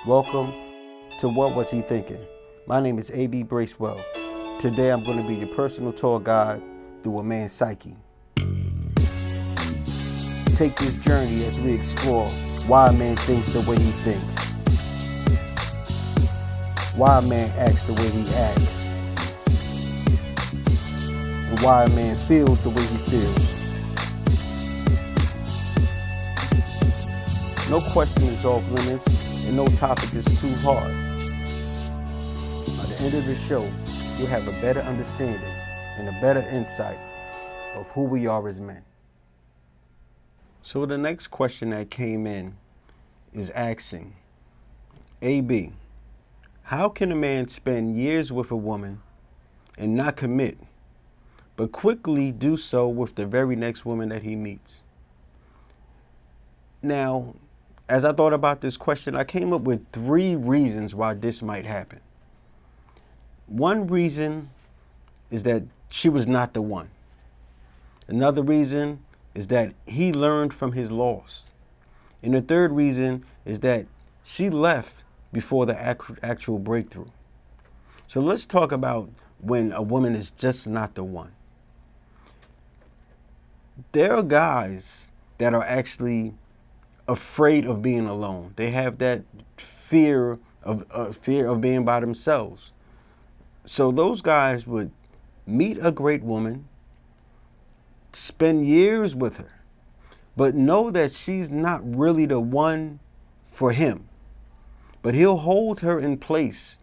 Welcome to What Was He Thinking? My name is A.B. Bracewell. Today I'm going to be your personal tour guide through a man's psyche. Take this journey as we explore why a man thinks the way he thinks, why a man acts the way he acts, and why a man feels the way he feels. No question is off limits, and no topic is too hard. By the end of the show, you'll have a better understanding and a better insight of who we are as men. So the next question that came in is asking, AB, how can a man spend years with a woman and not commit, but quickly do so with the very next woman that he meets? Now, as I thought about this question, I came up with 3 reasons why this might happen. One reason is that she was not the one. Another reason is that he learned from his loss. And the third reason is that she left before the actual breakthrough. So let's talk about when a woman is just not the one. There are guys that are actually afraid of being alone. They have that fear of being by themselves. So those guys would meet a great woman, spend years with her, but know that she's not really the one for him. But he'll hold her in place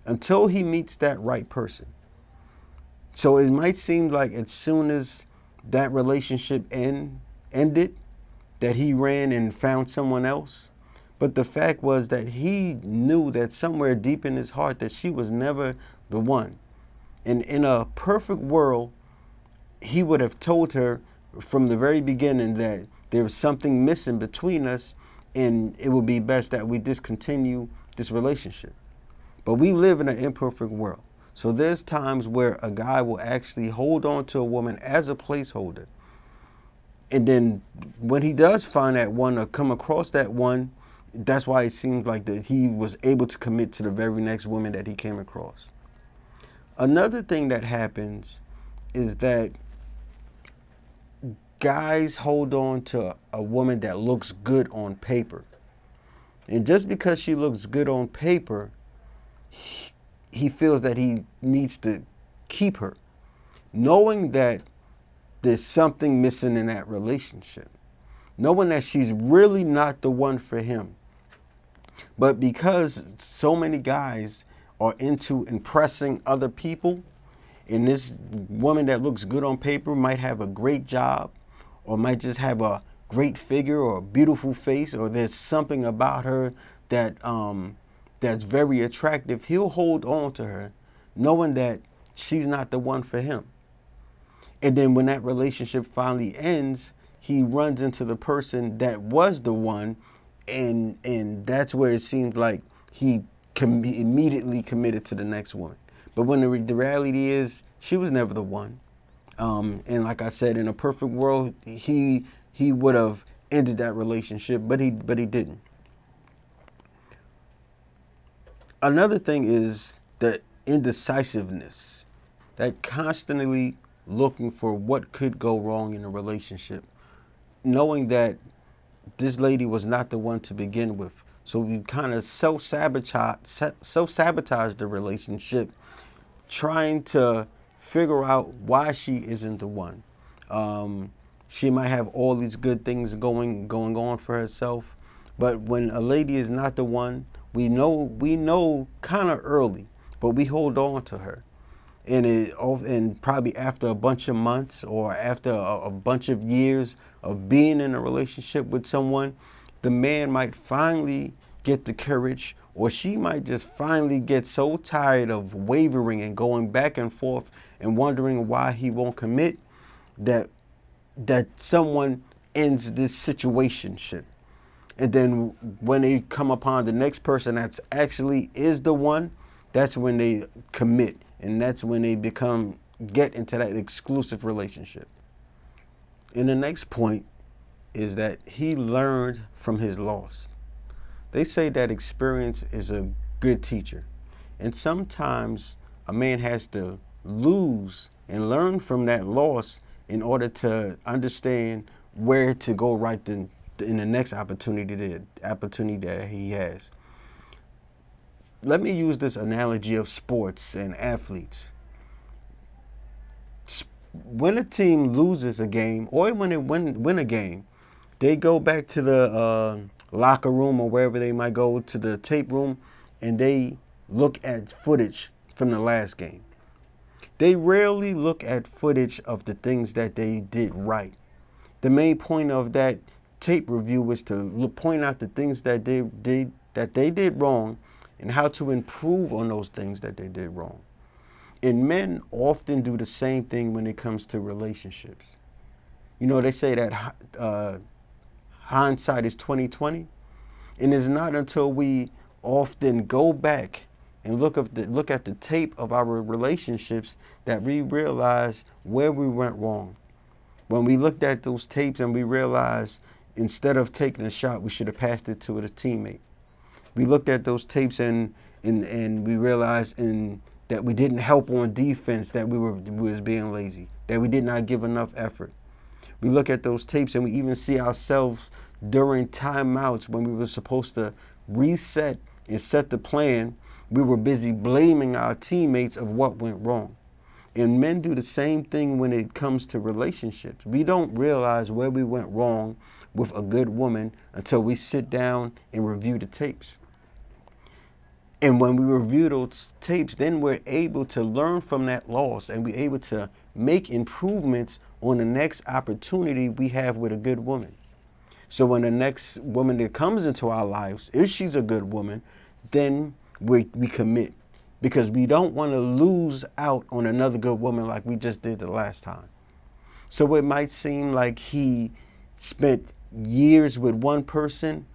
until he meets that right person. So it might seem like as soon as that relationship ended, that he ran and found someone else. But the fact was that he knew that somewhere deep in his heart that she was never the one. And in a perfect world, he would have told her from the very beginning that there was something missing between us and it would be best that we discontinue this relationship. But we live in an imperfect world. So there's times where a guy will actually hold on to a woman as a placeholder. And then when he does find that one or come across that one, that's why it seems like that he was able to commit to the very next woman that he came across. Another thing that happens is that guys hold on to a woman that looks good on paper. And just because she looks good on paper, he feels that he needs to keep her, knowing that there's something missing in that relationship, knowing that she's really not the one for him. But because so many guys are into impressing other people, and this woman that looks good on paper might have a great job or might just have a great figure or a beautiful face, or there's something about her that that's very attractive, he'll hold on to her knowing that she's not the one for him. And then when that relationship finally ends, he runs into the person that was the one, and that's where it seems like he immediately committed to the next woman. But when the reality is, she was never the one. And like I said, in a perfect world, he would have ended that relationship, but he didn't. Another thing is the indecisiveness, that constantly looking for what could go wrong in a relationship, knowing that this lady was not the one to begin with. So we kind of self-sabotage the relationship, trying to figure out why she isn't the one. She might have all these good things going on for herself, but when a lady is not the one, we know kind of early, but we hold on to her. And probably after a bunch of months or after a bunch of years of being in a relationship with someone, the man might finally get the courage, or she might just finally get so tired of wavering and going back and forth and wondering why he won't commit, that someone ends this situationship. And then when they come upon the next person that's actually is the one, that's when they commit. And that's when they get into that exclusive relationship. And the next point is that he learned from his loss. They say that experience is a good teacher. And sometimes a man has to lose and learn from that loss in order to understand where to go right in the next opportunity that he has. Let me use this analogy of sports and athletes. When a team loses a game or when they win a game, they go back to the locker room or wherever they might go, to the tape room, and they look at footage from the last game. They rarely look at footage of the things that they did right. The main point of that tape review was to point out the things that they did wrong and how to improve on those things that they did wrong. And men often do the same thing when it comes to relationships. You know, they say that hindsight is 20/20, and it's not until we often go back and look at the tape of our relationships that we realize where we went wrong. When we looked at those tapes and we realized instead of taking a shot, we should have passed it to a teammate. We looked at those tapes and we realized that we didn't help on defense, that we was being lazy, that we did not give enough effort. We look at those tapes and we even see ourselves during timeouts when we were supposed to reset and set the plan. We were busy blaming our teammates of what went wrong. And men do the same thing when it comes to relationships. We don't realize where we went wrong with a good woman until we sit down and review the tapes. And when we review those tapes, then we're able to learn from that loss and we're able to make improvements on the next opportunity we have with a good woman. So when the next woman that comes into our lives, if she's a good woman, then we commit, because we don't want to lose out on another good woman like we just did the last time. So it might seem like he spent years with one person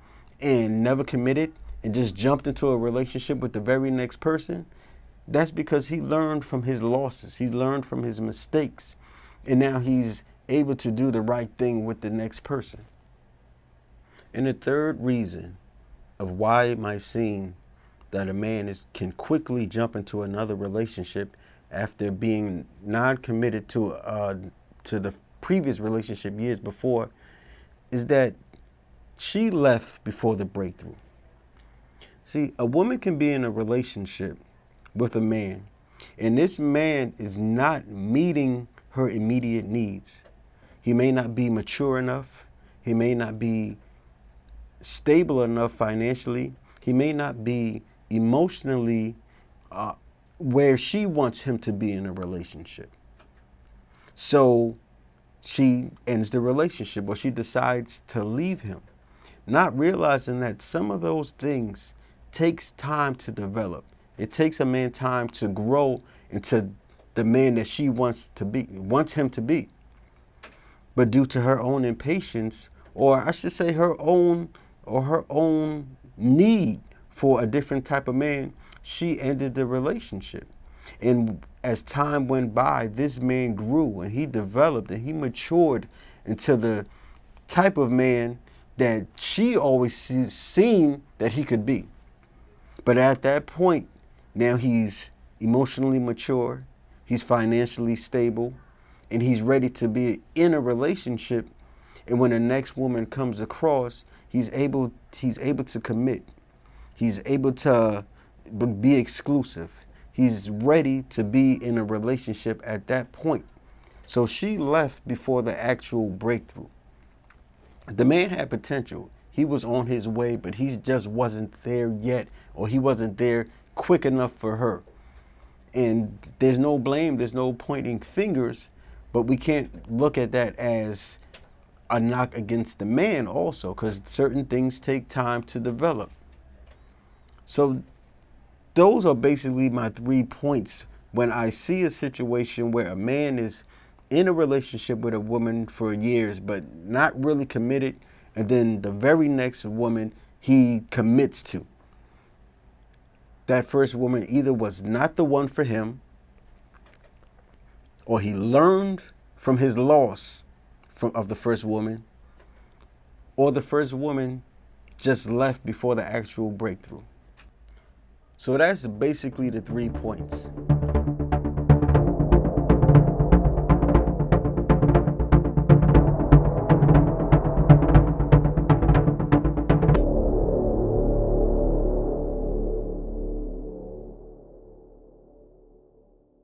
and never committed and just jumped into a relationship with the very next person. That's because he learned from his losses. He learned from his mistakes. And now he's able to do the right thing with the next person. And the third reason of why it might seem that a man can quickly jump into another relationship after being non-committed to the previous relationship years before is that she left before the breakthrough. See, a woman can be in a relationship with a man, and this man is not meeting her immediate needs. He may not be mature enough. He may not be stable enough financially. He may not be emotionally where she wants him to be in a relationship. So she ends the relationship, or she decides to leave him, not realizing that some of those things takes time to develop. It takes a man time to grow into the man that she wants him to be. But due to her own impatience, or I should say her own need for a different type of man, she ended the relationship. And as time went by, this man grew and he developed and he matured into the type of man that she always seen that he could be. But at that point, now he's emotionally mature, he's financially stable, and he's ready to be in a relationship. And when the next woman comes across, he's able to commit. He's able to be exclusive. He's ready to be in a relationship at that point. So she left before the actual breakthrough. The man had potential. He was on his way, but he just wasn't there yet, or he wasn't there quick enough for her. And there's no blame, there's no pointing fingers, but we can't look at that as a knock against the man also, because certain things take time to develop. So those are basically my 3 points when I see a situation where a man is in a relationship with a woman for years but not really committed, and then the very next woman he commits to. That first woman either was not the one for him, or he learned from his loss of the first woman, or the first woman just left before the actual breakthrough. So that's basically the 3 points.